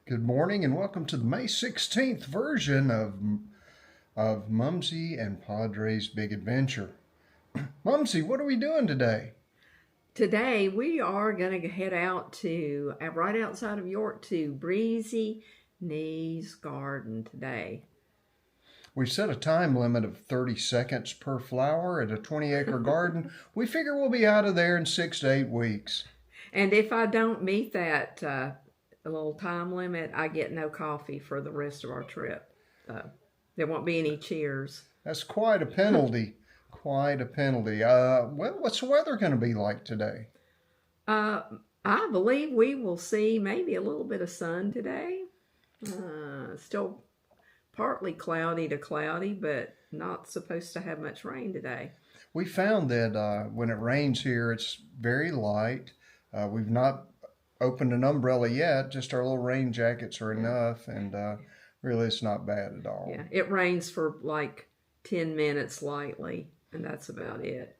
Good morning and welcome to the May 16th version of Mumsy and Padre's Big Adventure. Mumsy, what are we doing today? Today we are going to head out to, right outside of York, to Breezy Knees Garden today. We've set a time limit of 30 seconds per flower at a 20-acre garden. We figure we'll be out of there in 6 to 8 weeks. And if I don't meet that little time limit, I get no coffee for the rest of our trip. There won't be any cheers. That's quite a penalty. Quite a penalty. What's the weather going to be like today? I believe we will see maybe a little bit of sun today. Still partly cloudy to cloudy, but not supposed to have much rain today. We found that when it rains here, it's very light. We've not opened an umbrella yet, just our little rain jackets are enough, and really it's not bad at all. Yeah, it rains for like 10 minutes lightly, and that's about it.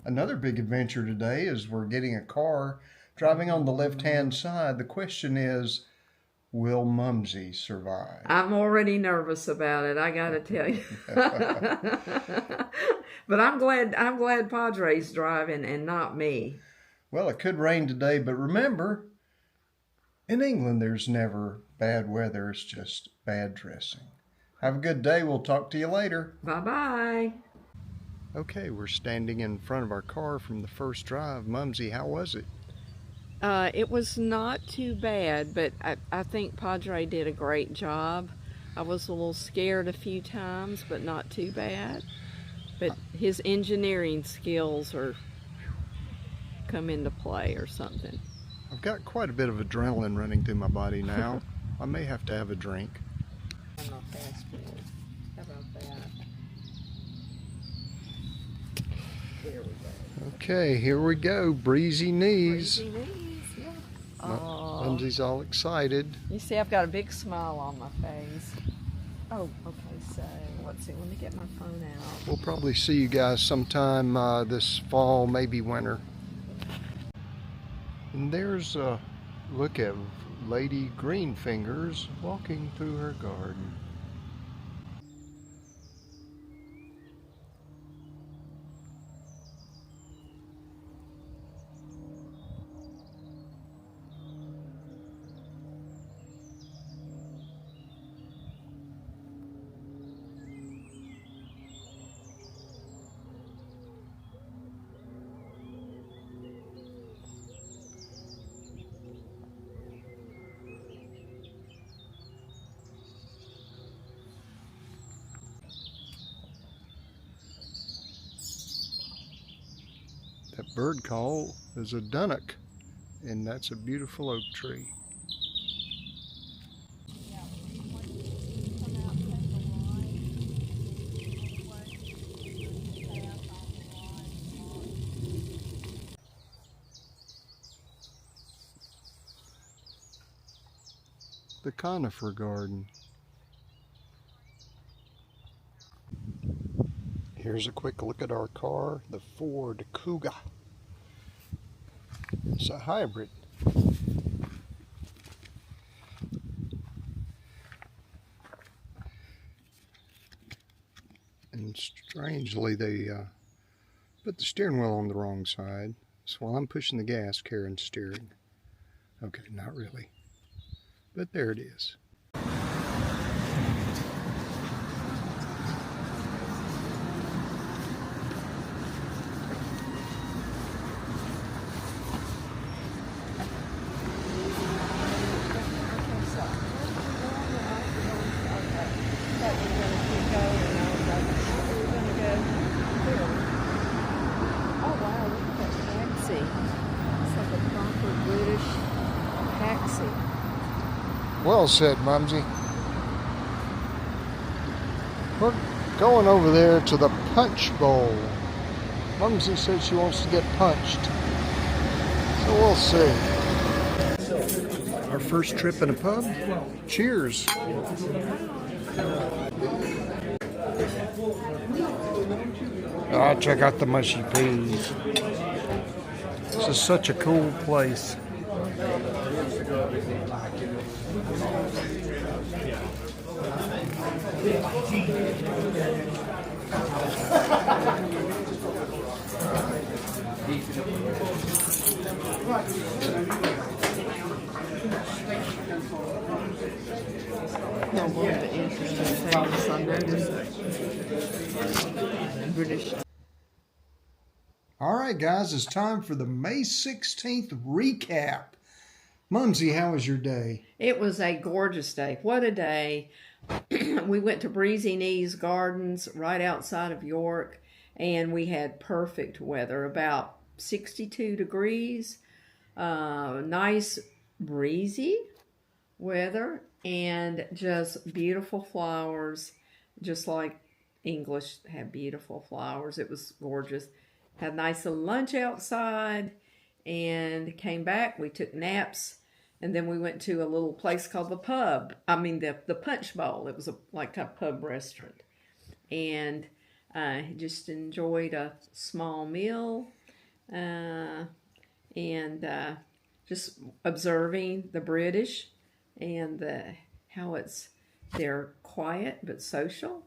Another big adventure today is we're getting a car, driving on the left-hand side. The question is, will Mumsy survive? I'm already nervous about it, I gotta tell you. But I'm glad Padre's driving and not me. Well, it could rain today, but remember, in England there's never bad weather, it's just bad dressing. Have a good day. We'll talk to you later. Bye-bye. Okay, we're standing in front of our car from the first drive. Mumsy, how was it? It was not too bad, but I think Padre did a great job. I was a little scared a few times, but not too bad. But his engineering skills come into play or something. I've got quite a bit of adrenaline running through my body now. I may have to have a drink. I'm not fast forward. How about that? There we go. Okay, here we go. Breezy Knees. Breezy Knees, yeah. Mumsy's all excited. You see, I've got a big smile on my face. Oh, okay, so let's see. Let me get my phone out. We'll probably see you guys sometime this fall, maybe winter. And there's a look at Lady Greenfingers walking through her garden. That bird call is a dunnock, and that's a beautiful oak tree. The conifer garden. Here's a quick look at our car, the Ford Kuga. It's a hybrid. And strangely, they put the steering wheel on the wrong side. So while I'm pushing the gas, Karen's steering. Okay, not really. But there it is. Well said, Mumsy. We're going over there to the Punch Bowl. Mumsy said she wants to get punched. So we'll see. Our first trip in a pub. Cheers. Ah, check out the mushy peas. This is such a cool place. Now, one of the interesting things I noticed, British. All right, guys, it's time for the May 16th recap. Mumsy, how was your day? It was a gorgeous day. What a day. We went to Breezy Knees Gardens right outside of York, and we had perfect weather, about 62 degrees, nice breezy weather, and just beautiful flowers, just like English have beautiful flowers. It was gorgeous. Had a nice little lunch outside and came back. We took naps, and then we went to a little place called the pub. The Punch Bowl. It was like a pub restaurant. And just enjoyed a small meal and just observing the British and how they're quiet but social.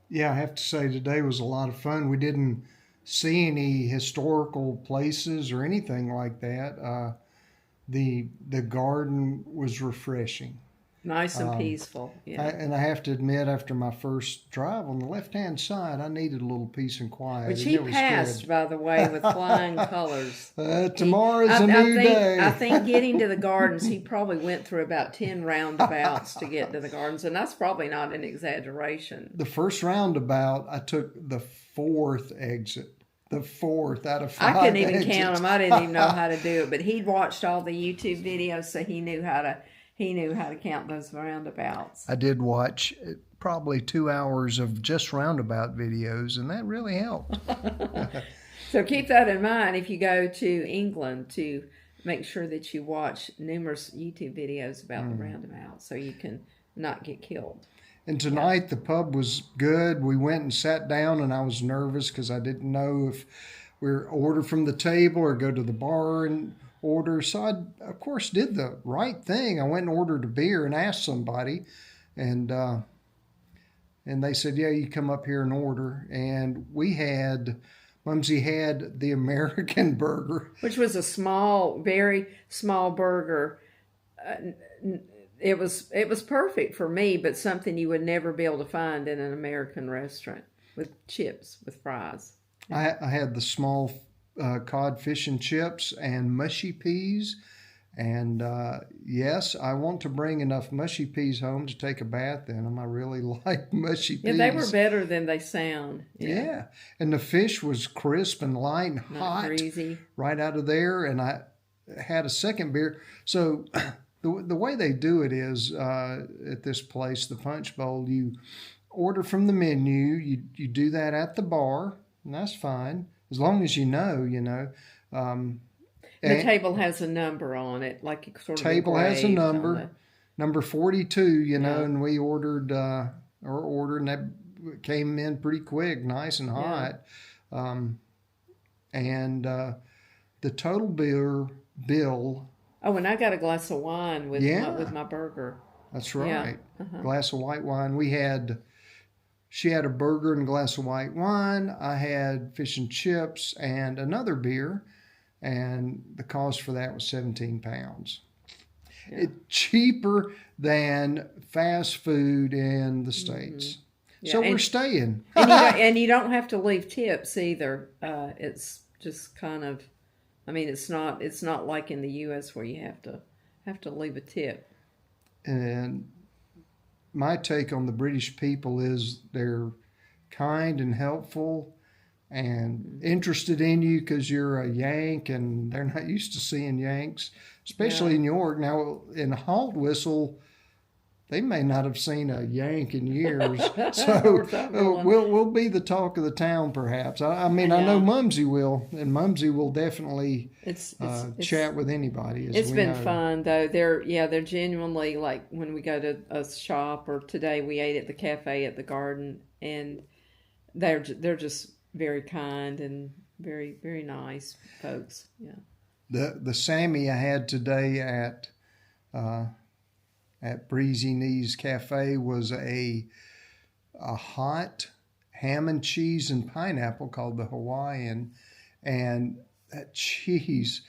Yeah, I have to say today was a lot of fun. We didn't see any historical places or anything like that. The garden was refreshing. Nice and peaceful. Yeah. And I have to admit, after my first drive on the left-hand side, I needed a little peace and quiet. Which and he it was passed, good. by the way, with flying colors. Tomorrow's a new day. I think getting to the gardens, he probably went through about 10 roundabouts to get to the gardens, and that's probably not an exaggeration. The first roundabout, I took the fourth exit. The fourth out of five. I couldn't even exits. count them. I didn't even know how to do it, but he'd watched all the YouTube videos, so he knew how to count those roundabouts. I did watch probably 2 hours of just roundabout videos, and that really helped. So keep that in mind if you go to England, to make sure that you watch numerous YouTube videos about the roundabout so you can not get killed. And tonight the pub was good. We went and sat down, and I was nervous because I didn't know if we were order from the table or go to the bar and order. So I, of course, did the right thing. I went and ordered a beer and asked somebody, and they said, "Yeah, you come up here and order." And Mumsy had the American burger, which was a small, very small burger. It was perfect for me, but something you would never be able to find in an American restaurant, with chips, with fries. I had the small codfish and chips and mushy peas. And yes, I want to bring enough mushy peas home to take a bath in them. I really like mushy peas. Yeah, they were better than they sound. Yeah. And the fish was crisp and light and Not hot greasy. right out of there. And I had a second beer. So the way they do it is at this place, the Punch Bowl, you order from the menu. You do that at the bar, and that's fine. As long as you know. The table has a number on it, like it sort of table has a engraved number 42, and we ordered and that came in pretty quick, nice and hot. And the total bill. Oh, and I got a glass of wine with my burger. That's right. Yeah. Glass of white wine. She had a burger and a glass of white wine. I had fish and chips and another beer. And the cost for that was 17 pounds. Yeah. It's cheaper than fast food in the States. Mm-hmm. Yeah, so we're staying. and you don't have to leave tips either. It's just kind of, it's not like in the U.S. where you have to leave a tip. And my take on the British people is they're kind and helpful and interested in you because you're a Yank, and they're not used to seeing Yanks, especially in York. Now, in Halt Whistle, they may not have seen a Yank in years, so we'll be the talk of the town, perhaps. I know Mumsy will, and Mumsy will definitely chat with anybody. It's been fun though. They're genuinely, like when we go to a shop, or today we ate at the cafe at the garden, and they're just very kind and very, very nice folks. Yeah. The Sammy I had today at Breezy Knees Cafe was a hot ham and cheese and pineapple called the Hawaiian, and that cheese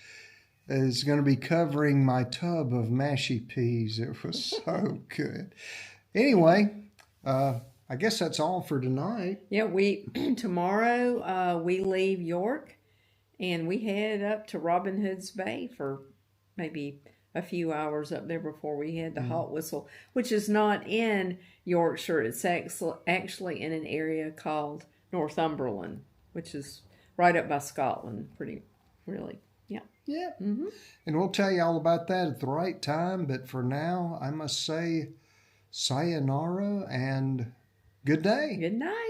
is going to be covering my tub of mashy peas. It was so good. Anyway, I guess that's all for tonight. Yeah, we tomorrow we leave York and we head up to Robin Hood's Bay for maybe a few hours up there before we head to Hot Whistle, which is not in Yorkshire. It's actually in an area called Northumberland, which is right up by Scotland. Pretty, really, yeah. Yeah. Mm-hmm. And we'll tell you all about that at the right time. But for now, I must say sayonara and good day. Good night.